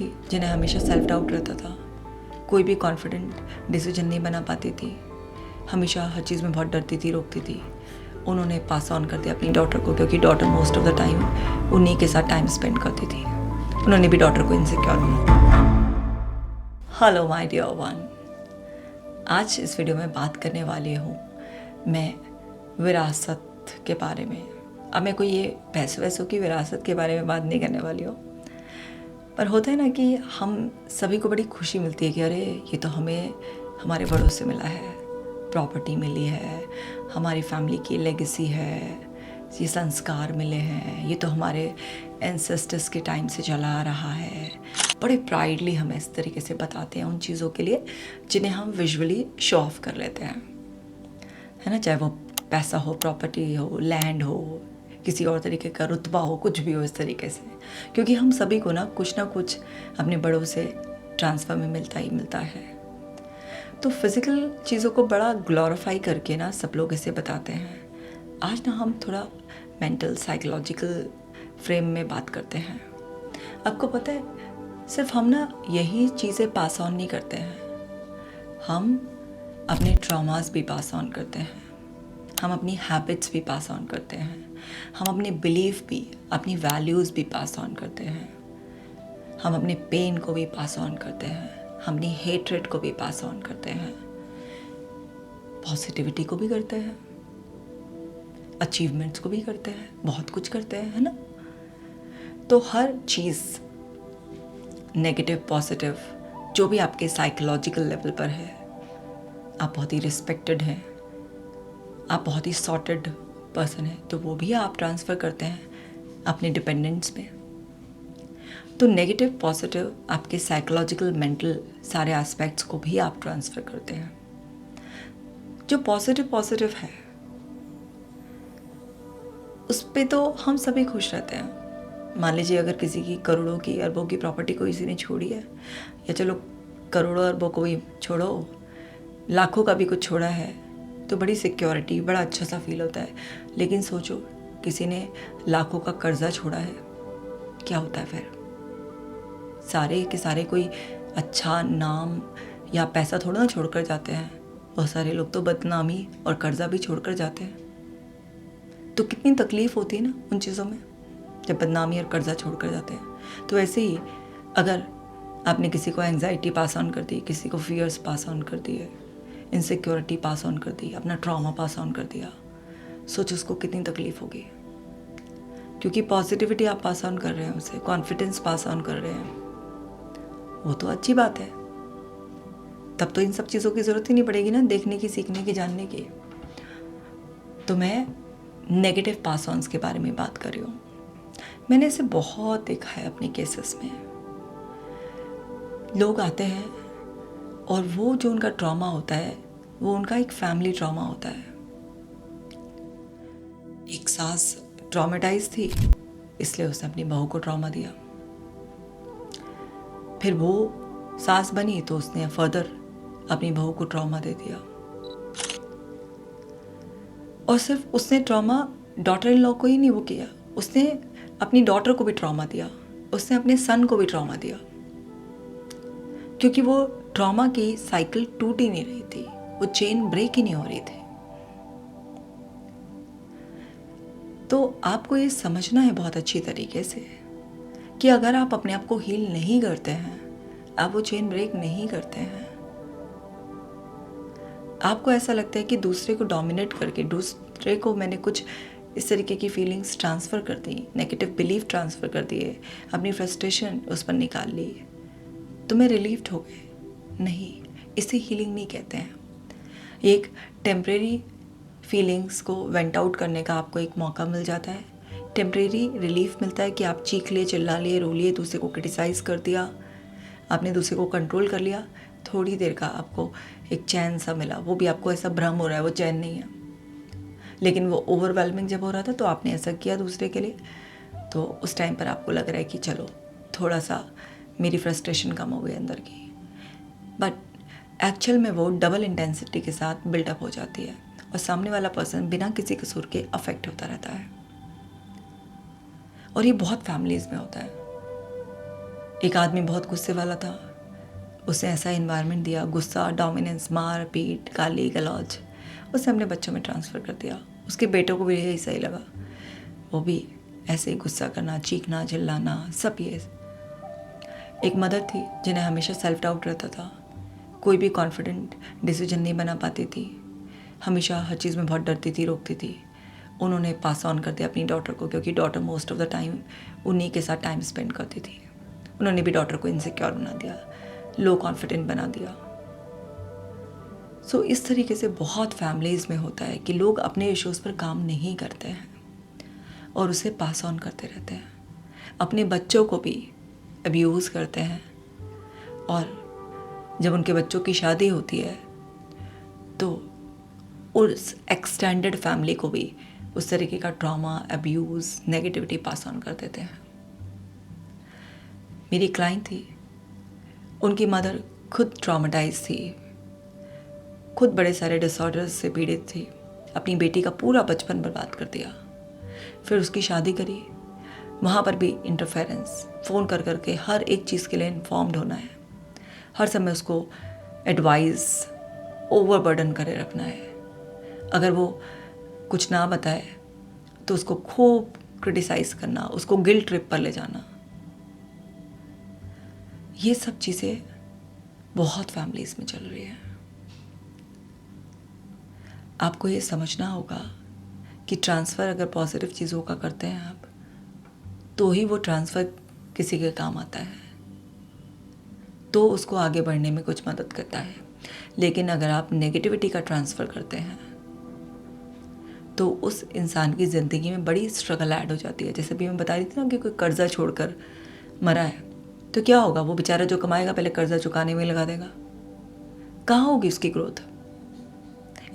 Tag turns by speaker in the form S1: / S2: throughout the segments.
S1: थी जिन्हें हमेशा सेल्फ डाउट रहता था, कोई भी कॉन्फिडेंट डिसीजन नहीं बना पाती थी, हमेशा हर चीज़ में बहुत डरती थी, रोकती थी। उन्होंने पास ऑन कर दिया अपनी डॉटर को, क्योंकि daughter most of the time उन्हीं के साथ टाइम स्पेंड करती थी। उन्होंने भी डॉटर को इनसिक्योर बनाया। हेलो माय डियर वन, आज इस वीडियो में बात करने वाली हूँ मैं विरासत के बारे में। अब मैं कोई ये पैसों की विरासत के बारे में बात नहीं करने वाली हूँ, पर होता है ना कि हम सभी को बड़ी खुशी मिलती है कि अरे ये तो हमें हमारे बड़ों से मिला है, प्रॉपर्टी मिली है, हमारी फैमिली की लेगेसी है, ये संस्कार मिले हैं, ये तो हमारे एंसेस्टर्स के टाइम से चला आ रहा है। बड़े प्राइडली हम इस तरीके से बताते हैं उन चीज़ों के लिए जिन्हें हम विजुअली शो ऑफ कर लेते हैं, है ना। चाहे वो पैसा हो, प्रॉपर्टी हो, लैंड हो, किसी और तरीके का रुतबा हो, कुछ भी हो इस तरीके से, क्योंकि हम सभी को ना कुछ अपने बड़ों से ट्रांसफ़र में मिलता ही मिलता है। तो फिज़िकल चीज़ों को बड़ा ग्लोरीफाई करके ना सब लोग इसे बताते हैं। आज ना हम थोड़ा मेंटल साइकोलॉजिकल फ्रेम में बात करते हैं। आपको पता है, सिर्फ हम ना यही चीज़ें पास ऑन नहीं करते हैं, हम अपने ट्रॉमास भी पास ऑन करते हैं, हम अपनी हैबिट्स भी पास ऑन करते हैं, हम अपने बिलीफ भी, अपनी वैल्यूज़ भी पास ऑन करते हैं, हम अपने पेन को भी पास ऑन करते हैं, हम अपनी हेट्रेड को भी पास ऑन करते हैं, पॉजिटिविटी को भी करते हैं, अचीवमेंट्स को भी करते हैं, बहुत कुछ करते हैं, है ना। तो हर चीज़ नेगेटिव पॉजिटिव जो भी आपके साइकोलॉजिकल लेवल पर है, आप बहुत ही रिस्पेक्टेड हैं, आप बहुत ही सॉर्टेड पर्सन हैं, तो वो भी आप ट्रांसफ़र करते हैं अपने डिपेंडेंट्स में। तो नेगेटिव पॉजिटिव आपके साइकोलॉजिकल मेंटल सारे एस्पेक्ट्स को भी आप ट्रांसफ़र करते हैं। जो पॉजिटिव है उस पे तो हम सभी खुश रहते हैं। मान लीजिए अगर किसी की करोड़ों की अरबों की प्रॉपर्टी को किसी ने छोड़ी है, या चलो करोड़ों अरबों को भी छोड़ो, लाखों का भी कुछ छोड़ा है, तो बड़ी सिक्योरिटी, बड़ा अच्छा सा फील होता है। लेकिन सोचो किसी ने लाखों का कर्जा छोड़ा है, क्या होता है फिर? सारे के सारे कोई अच्छा नाम या पैसा थोड़ा ना छोड़ कर जाते हैं, बहुत सारे लोग तो बदनामी और कर्जा भी छोड़ कर जाते हैं। तो कितनी तकलीफ़ होती है ना उन चीज़ों में, जब बदनामी और कर्जा छोड़ कर जाते हैं। तो ऐसे ही अगर आपने किसी को एंग्जाइटी पास ऑन कर दी, किसी को फियर्स पास ऑन कर दिए, इनसिक्योरिटी पास ऑन कर दी, अपना ट्रॉमा पास ऑन कर दिया, सोच उसको कितनी तकलीफ़ होगी। क्योंकि पॉजिटिविटी आप पास ऑन कर रहे हैं, उसे कॉन्फिडेंस पास ऑन कर रहे हैं, वो तो अच्छी बात है। तब तो इन सब चीज़ों की ज़रूरत ही नहीं पड़ेगी ना, देखने की, सीखने की, जानने की। तो मैं नेगेटिव पास ऑन्स के बारे में बात कर रही हूँ। मैंने इसे बहुत देखा है अपने केसेस में। लोग आते हैं और वो जो उनका ट्रॉमा होता है वो उनका एक फैमिली ट्रॉमा होता है। एक सास ट्रॉमेटाइज थी, इसलिए उसने अपनी बहू को ट्रॉमा दिया। फिर वो सास बनी तो उसने फर्दर अपनी बहू को ट्रॉमा दे दिया। और सिर्फ उसने ट्रॉमा डॉटर इन लॉ को ही नहीं वो किया, उसने अपनी डॉटर को भी ट्रॉमा दिया, उसने अपने सन को भी ट्रॉमा दिया, क्योंकि वो ट्रॉमा की साइकिल टूट ही नहीं रही थी, वो चेन ब्रेक ही नहीं हो रही थी। तो आपको ये समझना है बहुत अच्छी तरीके से कि अगर आप अपने आप को हील नहीं करते हैं, आप वो चेन ब्रेक नहीं करते हैं, आपको ऐसा लगता है कि दूसरे को डोमिनेट करके, दूसरे को मैंने कुछ इस तरीके की फीलिंग्स ट्रांसफ़र कर दी, नेगेटिव बिलीफ ट्रांसफ़र कर दिए, अपनी फ्रस्ट्रेशन उस पर निकाल ली, तो मैं रिलीव्ड हो गए। नहीं, इसे हीलिंग नहीं कहते हैं। एक टेम्परेरी फीलिंग्स को वेंट आउट करने का आपको एक मौका मिल जाता है, टेम्परेरी रिलीफ मिलता है कि आप चीख लिए, चिल्ला लिए, रो लिए, दूसरे को क्रिटिसाइज़ कर दिया, आपने दूसरे को कंट्रोल कर लिया, थोड़ी देर का आपको एक चैन सा मिला। वो भी आपको ऐसा भ्रम हो रहा है, वो चैन नहीं है, लेकिन वो ओवरवेलमिंग जब हो रहा था तो आपने ऐसा किया दूसरे के लिए, तो उस टाइम पर आपको लग रहा है कि चलो थोड़ा सा मेरी फ्रस्ट्रेशन कम हो गई अंदर की। बट एक्चुअल में वो डबल इंटेंसिटी के साथ बिल्डअप हो जाती है और सामने वाला पर्सन बिना किसी कसूर के अफेक्ट होता रहता है। और ये बहुत फैमिलीज़ में होता है। एक आदमी बहुत गुस्से वाला था, उसने ऐसा इन्वायरमेंट दिया, गुस्सा, डोमिनेंस, मार पीट, गाली गलौज, उसे अपने बच्चों में ट्रांसफ़र कर दिया। उसके बेटों को भी यही सही लगा, वो भी ऐसे ही गुस्सा करना, चीखना, चिल्लाना, सब ये। एक मदर थी जिन्हें हमेशा सेल्फ डाउट रहता था, कोई भी कॉन्फिडेंट डिसीजन नहीं बना पाती थी, हमेशा हर चीज़ में बहुत डरती थी, रोकती थी। उन्होंने पास ऑन कर दिया अपनी डॉटर को, क्योंकि daughter most of the time उन्हीं के साथ टाइम स्पेंड करती थी। उन्होंने भी डॉटर को इनसिक्योर बना दिया, लो कॉन्फिडेंट बना दिया। सो इस तरीके से बहुत फैमिलीज़ में होता है कि लोग अपने इश्यूज़ पर काम नहीं करते हैं और उसे पास ऑन करते रहते हैं, अपने बच्चों को भी अब्यूज़ करते हैं। और जब उनके बच्चों की शादी होती है तो उस एक्सटेंडेड फैमिली को भी उस तरीके का trauma, abuse, negativity pass on कर देते हैं। मेरी क्लाइंट थी, उनकी मदर खुद ट्रॉमेटाइज थी, खुद बड़े सारे डिसऑर्डर्स से पीड़ित थी, अपनी बेटी का पूरा बचपन बर्बाद कर दिया। फिर उसकी शादी करी, वहाँ पर भी इंटरफेरेंस, फ़ोन कर करके हर एक चीज़ के लिए इन्फॉर्म्ड होना है, हर समय उसको एडवाइस, ओवरबर्डन करे रखना है। अगर वो कुछ ना बताए तो उसको खूब क्रिटिसाइज़ करना, उसको गिल्ट ट्रिप पर ले जाना। ये सब चीज़ें बहुत फैमिलीज़ में चल रही है। आपको ये समझना होगा कि ट्रांसफ़र अगर पॉजिटिव चीज़ों का करते हैं आप, तो ही वो ट्रांसफ़र किसी के काम आता है, तो उसको आगे बढ़ने में कुछ मदद करता है। लेकिन अगर आप नेगेटिविटी का ट्रांसफ़र करते हैं तो उस इंसान की ज़िंदगी में बड़ी स्ट्रगल ऐड हो जाती है। जैसे भी मैं बता रही थी ना कि कोई कर्ज़ा छोड़कर मरा है, तो क्या होगा, वो बेचारा जो कमाएगा पहले कर्ज़ा चुकाने में लगा देगा, कहाँ होगी उसकी ग्रोथ।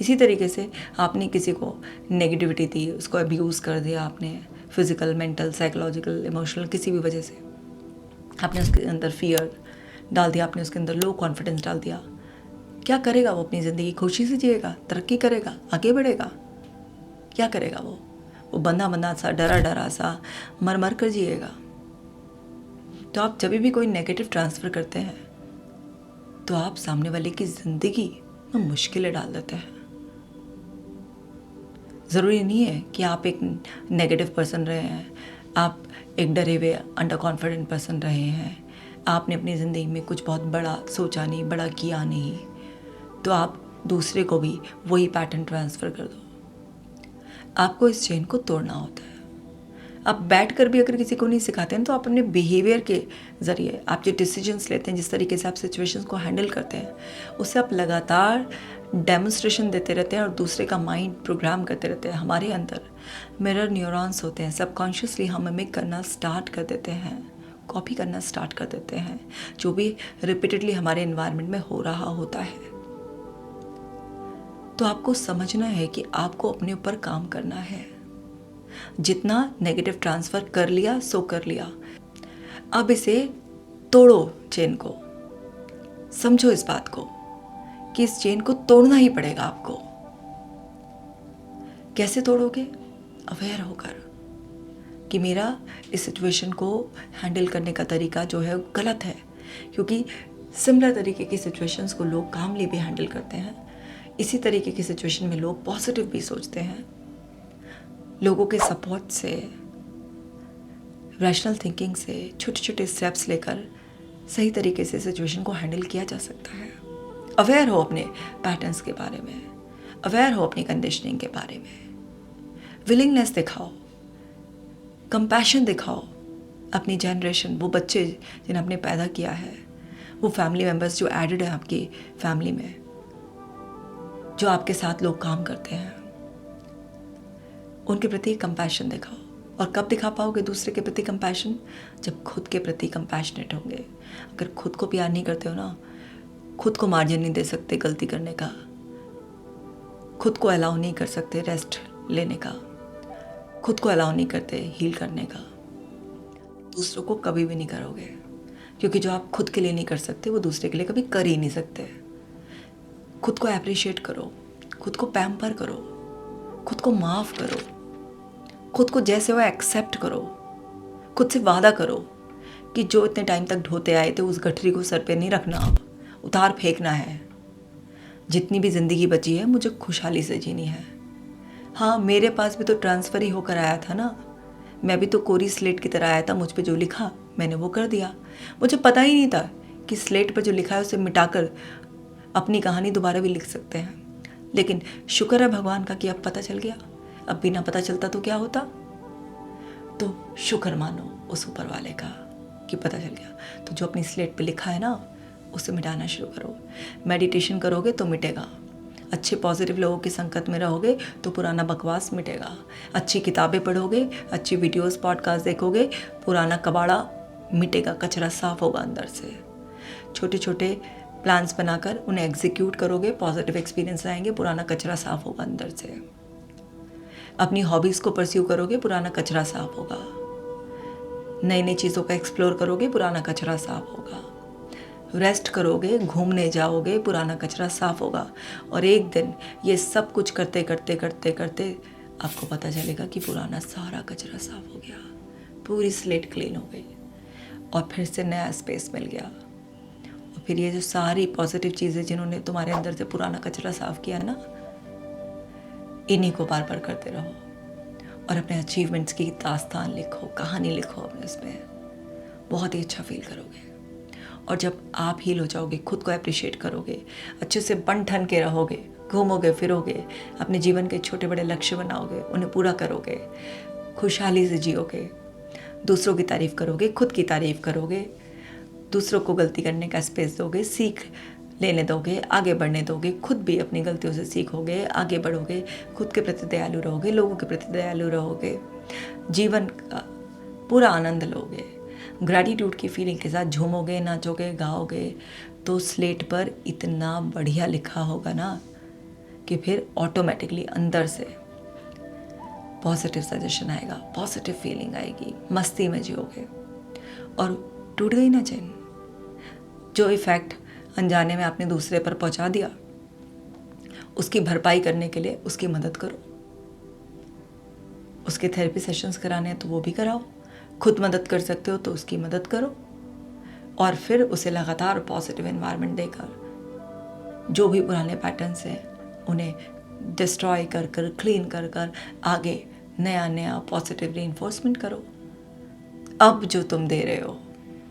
S1: इसी तरीके से आपने किसी को नेगेटिविटी दी, उसको अब्यूज़ कर दिया आपने, फिज़िकल, मेंटल, साइकोलॉजिकल, इमोशनल, किसी भी वजह से आपने उसके अंदर फियर डाल दिया, आपने उसके अंदर लो कॉन्फिडेंस डाल दिया। क्या करेगा वो? अपनी ज़िंदगी खुशी से जिएगा, तरक्की करेगा, आगे बढ़ेगा? क्या करेगा वो बंदा बंदा सा, डरा डरा सा, मर मर कर जिएगा। तो आप जब भी कोई नेगेटिव ट्रांसफ़र करते हैं तो आप सामने वाले की ज़िंदगी में मुश्किलें डाल देते हैं। ज़रूरी नहीं है कि आप एक नेगेटिव पर्सन रहे हैं, आप एक डरे हुए अंडर कॉन्फिडेंट पर्सन रहे हैं, आपने अपनी ज़िंदगी में कुछ बहुत बड़ा सोचा नहीं, बड़ा किया नहीं, तो आप दूसरे को भी वही पैटर्न ट्रांसफ़र कर दो। आपको इस चेन को तोड़ना होता है। आप बैठ कर भी अगर किसी को नहीं सिखाते हैं तो आप अपने बिहेवियर के ज़रिए, आप जो डिसीजंस लेते हैं, जिस तरीके से आप सिचुएशंस को हैंडल करते हैं, उससे आप लगातार डेमोन्स्ट्रेशन देते रहते हैं और दूसरे का माइंड प्रोग्राम करते रहते हैं। हमारे अंदर मिरर न्यूरॉन्स होते हैं, सबकॉन्शियसली हम मिमिक करना स्टार्ट कर देते हैं, कॉपी करना स्टार्ट कर देते हैं जो भी रिपीटेडली हमारे एनवायरनमेंट में हो रहा होता है। तो आपको समझना है कि आपको अपने ऊपर काम करना है। जितना नेगेटिव ट्रांसफ़र कर लिया सो कर लिया, अब इसे तोड़ो, चेन को। समझो इस बात को कि इस चेन को तोड़ना ही पड़ेगा आपको। कैसे तोड़ोगे? अवेयर होकर कि मेरा इस सिचुएशन को हैंडल करने का तरीका जो है गलत है, क्योंकि सिमिलर तरीके की सिचुएशंस को लोग कामली भी हैंडल करते हैं। इसी तरीके की सिचुएशन में लोग पॉजिटिव भी सोचते हैं। लोगों के सपोर्ट से, रैशनल थिंकिंग से, छोटे छोटे स्टेप्स लेकर सही तरीके से सिचुएशन को हैंडल किया जा सकता है। अवेयर हो अपने पैटर्न्स के बारे में, अवेयर हो अपनी कंडीशनिंग के बारे में, विलिंगनेस दिखाओ, कंपैशन दिखाओ। अपनी जनरेशन, वो बच्चे जिन्हें आपने पैदा किया है, वो फैमिली मेम्बर्स जो एडेड हैं आपकी फैमिली में, जो आपके साथ लोग काम करते हैं, उनके प्रति कंपैशन दिखाओ। और कब दिखा पाओगे दूसरे के प्रति कंपैशन? जब खुद के प्रति कंपैशनेट होंगे। अगर खुद को प्यार नहीं करते हो ना, खुद को मार्जिन नहीं दे सकते गलती करने का, खुद को अलाउ नहीं कर सकते रेस्ट लेने का, खुद को अलाउ नहीं करते हील करने का, दूसरों को कभी भी नहीं करोगे। क्योंकि जो आप खुद के लिए नहीं कर सकते वो दूसरे के लिए कभी कर ही नहीं सकते। खुद को अप्रिशिएट करो, खुद को पैम्पर करो, खुद को माफ़ करो, खुद को जैसे वो एक्सेप्ट करो, खुद से वादा करो कि जो इतने टाइम तक ढोते आए थे उस गठरी को सर पे नहीं रखना, अब उतार फेंकना है। जितनी भी ज़िंदगी बची है मुझे खुशहाली से जीनी है। हाँ, मेरे पास भी तो ट्रांसफ़र ही होकर आया था ना। मैं भी तो कोरी स्लेट की तरह आया था, मुझ पे जो लिखा मैंने वो कर दिया। मुझे पता ही नहीं था कि स्लेट पर जो लिखा है उसे मिटाकर अपनी कहानी दोबारा भी लिख सकते हैं। लेकिन शुक्र है भगवान का कि अब पता चल गया। अब बिना पता चलता तो क्या होता। तो शुक्र मानो उस ऊपर वाले का कि पता चल गया। तो जो अपनी स्लेट पे लिखा है ना उसे मिटाना शुरू करो। मेडिटेशन करोगे तो मिटेगा। अच्छे पॉजिटिव लोगों की संगत में रहोगे तो पुराना बकवास मिटेगा। अच्छी किताबें पढ़ोगे, अच्छी वीडियोस पॉडकास्ट देखोगे, पुराना कबाड़ा मिटेगा, कचरा साफ होगा अंदर से। छोटे छोटे प्लान्स बनाकर उन्हें एग्जीक्यूट करोगे, पॉजिटिव एक्सपीरियंस आएंगे, पुराना कचरा साफ होगा अंदर से। अपनी हॉबीज़ को परस्यू करोगे, पुराना कचरा साफ होगा। नई नई चीज़ों का एक्सप्लोर करोगे, पुराना कचरा साफ होगा। रेस्ट करोगे, घूमने जाओगे, पुराना कचरा साफ होगा। और एक दिन ये सब कुछ करते करते करते करते आपको पता चलेगा कि पुराना सारा कचरा साफ हो गया, पूरी स्लेट क्लीन हो गई और फिर से नया स्पेस मिल गया। और फिर ये जो सारी पॉजिटिव चीज़ें जिन्होंने तुम्हारे अंदर से पुराना कचरा साफ किया ना, इन्हीं को बार बार करते रहो और अपने अचीवमेंट्स की दास्तान लिखो, कहानी लिखो अपने उसमें। बहुत ही अच्छा फील करोगे। और जब आप हील हो जाओगे, खुद को अप्रिशिएट करोगे, अच्छे से बन ठन के रहोगे, घूमोगे फिरोगे, अपने जीवन के छोटे बड़े लक्ष्य बनाओगे, उन्हें पूरा करोगे, खुशहाली से जियोगे, दूसरों की तारीफ़ करोगे, खुद की तारीफ़ करोगे, दूसरों को गलती करने का स्पेस दोगे, सीख लेने दोगे, आगे बढ़ने दोगे, खुद भी अपनी गलतियों से सीखोगे, आगे बढ़ोगे, खुद के प्रति दयालु रहोगे, लोगों के प्रति दयालु रहोगे, जीवन का पूरा आनंद लोगे, ग्रैटिट्यूड की फीलिंग के साथ झूमोगे, नाचोगे, गाओगे, तो स्लेट पर इतना बढ़िया लिखा होगा ना कि फिर ऑटोमेटिकली अंदर से पॉजिटिव सजेशन आएगा, पॉजिटिव फीलिंग आएगी, मस्ती में जियोगे। और टूट गई ना चैन। जो इफ़ेक्ट अनजाने में आपने दूसरे पर पहुंचा दिया, उसकी भरपाई करने के लिए उसकी मदद करो। उसके थेरेपी सेशंस कराने हैं तो वो भी कराओ, खुद मदद कर सकते हो तो उसकी मदद करो। और फिर उसे लगातार पॉजिटिव एनवायरनमेंट देकर जो भी पुराने पैटर्न्स हैं उन्हें डिस्ट्रॉय कर कर, क्लीन कर कर आगे नया नया पॉजिटिव रीइंफोर्समेंट करो। अब जो तुम दे रहे हो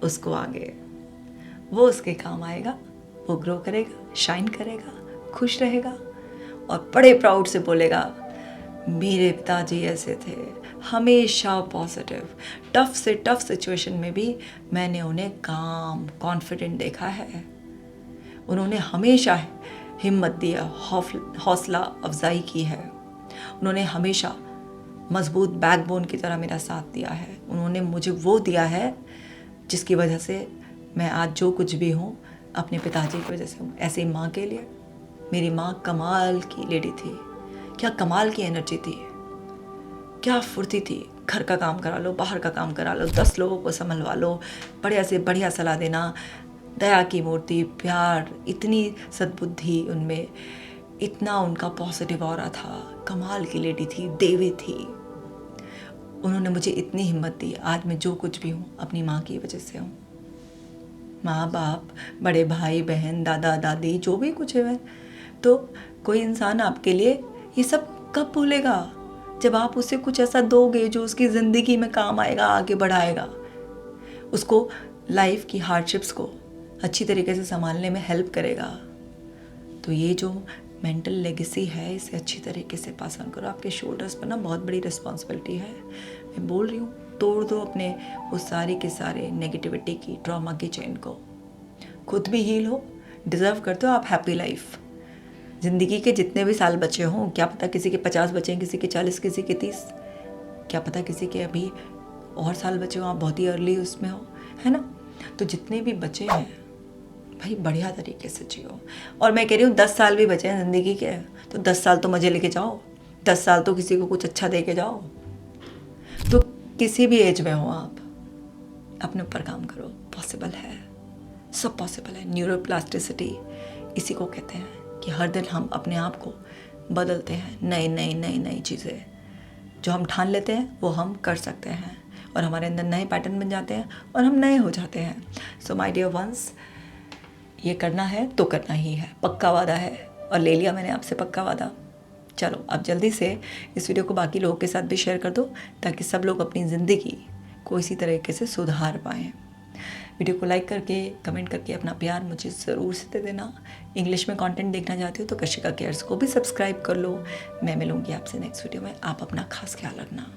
S1: उसको आगे, वो उसके काम आएगा, वो ग्रो करेगा, शाइन करेगा, खुश रहेगा और बड़े प्राउड से बोलेगा, मेरे पिताजी ऐसे थे, हमेशा पॉजिटिव, टफ से टफ सिचुएशन में भी मैंने उन्हें काम, कॉन्फिडेंट देखा है। उन्होंने हमेशा हिम्मत दिया, हौसला अफजाई की है। उन्होंने हमेशा मजबूत बैकबोन की तरह मेरा साथ दिया है। उन्होंने मुझे वो दिया है जिसकी वजह से मैं आज जो कुछ भी हूँ अपने पिताजी की वजह से हूँ। ऐसे ही माँ के लिए, मेरी माँ कमाल की लेडी थी, क्या कमाल की एनर्जी थी, क्या फुर्ती थी। घर का काम करा लो, बाहर का काम करा लो, 10 लोगों को संभलवा लो, बढ़िया से बढ़िया सलाह देना, दया की मूर्ति, प्यार, इतनी सद्बुद्धि उनमें, इतना उनका पॉजिटिव ऑरा था, कमाल की लेडी थी, देवी थी। उन्होंने मुझे इतनी हिम्मत दी, आज मैं जो कुछ भी हूँ अपनी माँ की वजह से हूँ। माँ बाप, बड़े भाई बहन, दादा दादी, जो भी कुछ है, तो कोई इंसान आपके लिए ये सब कब भूलेगा, जब आप उसे कुछ ऐसा दोगे जो उसकी ज़िंदगी में काम आएगा, आगे बढ़ाएगा, उसको लाइफ की हार्डशिप्स को अच्छी तरीके से संभालने में हेल्प करेगा। तो ये जो मेंटल लेगेसी है इसे अच्छी तरीके से पास ऑन करो। आपके शोल्डर्स पर ना बहुत बड़ी रिस्पॉन्सिबिलिटी है। मैं बोल रही हूँ, तोड़ दो अपने उस सारे के सारे नेगेटिविटी की, ट्रॉमा की चेन को। खुद भी हील हो, डिज़र्व करते हो आप हैप्पी लाइफ। ज़िंदगी के जितने भी साल बचे हों, क्या पता किसी के 50 बचे, किसी के 40, किसी के 30, क्या पता किसी के अभी और साल बचे हो, आप बहुत ही अर्ली उसमें हो, है ना। तो जितने भी बचे हैं भाई बढ़िया तरीके से जियो। और मैं कह रही हूँ 10 साल भी बचे हैं ज़िंदगी के, तो 10 साल तो मज़े लेके जाओ, 10 साल तो किसी को कुछ अच्छा दे के जाओ। तो किसी भी एज में हो आप, अपने ऊपर काम करो, पॉसिबल है, सब पॉसिबल है। न्यूरोप्लास्टिसिटी इसी को कहते हैं कि हर दिन हम अपने आप को बदलते हैं, नई नई चीज़ें जो हम ठान लेते हैं वो हम कर सकते हैं। और हमारे अंदर नए पैटर्न बन जाते हैं और हम नए हो जाते हैं। सो माय डियर वंस, ये करना है तो करना ही है, पक्का वादा है, और ले लिया मैंने आपसे पक्का वादा। चलो अब जल्दी से इस वीडियो को बाकी लोगों के साथ भी शेयर कर दो, ताकि सब लोग अपनी ज़िंदगी को इसी तरीके से सुधार पाएँ। वीडियो को लाइक करके, कमेंट करके अपना प्यार मुझे ज़रूर से दे देना। इंग्लिश में कंटेंट देखना चाहते हो तो कशिका केयर्स को भी सब्सक्राइब कर लो। मैं मिलूँगी आपसे नेक्स्ट वीडियो में। आप अपना खास ख्याल रखना।